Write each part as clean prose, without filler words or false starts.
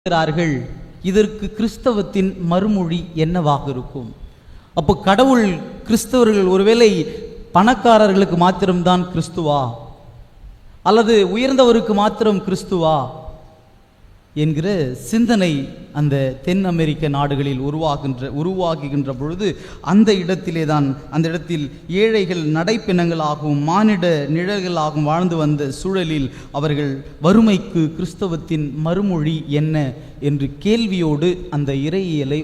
இதற்கு கிறிஸ்தவத்தின் மறுமொழி என்னவாக இருக்கும்? அப்போ கடவுள் கிறிஸ்தவர்கள் ஒருவேளை பணக்காரர்களுக்கு மாத்திரம்தான் கிறிஸ்துவா, அல்லது உயர்ந்தவருக்கு மாத்திரம் கிறிஸ்துவா என்கிற சிந்தனை அந்த தென் அமெரிக்க நாடுகளில் உருவாகுகின்ற பொழுது அந்த இடத்தில் ஏழைகள் நடைப்பிணங்களாகவும் மானிட நிழல்களாகவும் வாழ்ந்து வந்த சூழலில் அவர்கள் வறுமைக்கு கிறிஸ்தவத்தின் மறுமொழி என்ன என்று கேள்வியோடு அந்த இறையியலை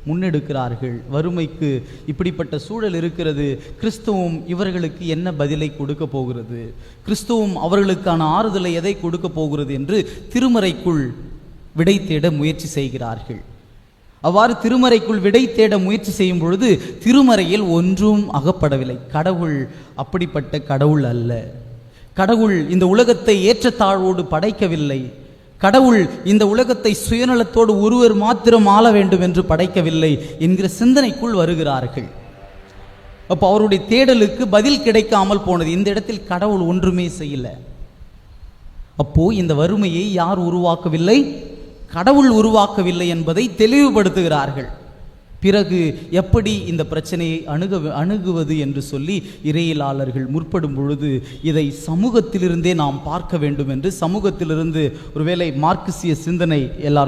முன்னெடுக்கிறார்கள். வறுமைக்கு இப்படிப்பட்ட சூழல் இருக்கிறது, கிறிஸ்துவும் இவர்களுக்கு என்ன பதிலை கொடுக்க போகிறது, கிறிஸ்துவும் அவர்களுக்கான ஆறுதலை எதை கொடுக்க போகிறது என்று திருமறைக்குள் விடை தேட முயற்சி செய்கிறார்கள். அவ்வாறு திருமறைக்குள் விடை தேட முயற்சி செய்யும் பொழுது திருமறையில் ஒன்றும் அகப்படவில்லை. கடவுள் அப்படிப்பட்ட கடவுள் அல்ல. கடவுள் இந்த உலகத்தை ஏற்றத்தாழ்வோடு படைக்கவில்லை. கடவுள் இந்த உலகத்தை சுயநலத்தோடு ஒருவர் மாத்திரம் ஆள வேண்டும் என்று படைக்கவில்லை என்கிற சிந்தனைக்குள் வருகிறார்கள். அப்போ அவருடைய தேடலுக்கு பதில் கிடைக்காமல் போனது. இந்த இடத்தில் கடவுள் ஒன்றுமே செய்யல. அப்போ இந்த வறுமையை யார் உருவாக்கவில்லை? கடவுள் உருவாக்கவில்லை என்பதை தெளிவுபடுத்துகிறார்கள். பிறகு எப்படி இந்த பிரச்சனையை அணுகுவது என்று சொல்லி இறையியலாளர்கள் முற்படும் பொழுது இதை சமூகத்திலிருந்தே நாம் பார்க்க வேண்டும் என்று சமூகத்திலிருந்து ஒருவேளை மார்க்சிய சிந்தனை எல்லாருக்கும்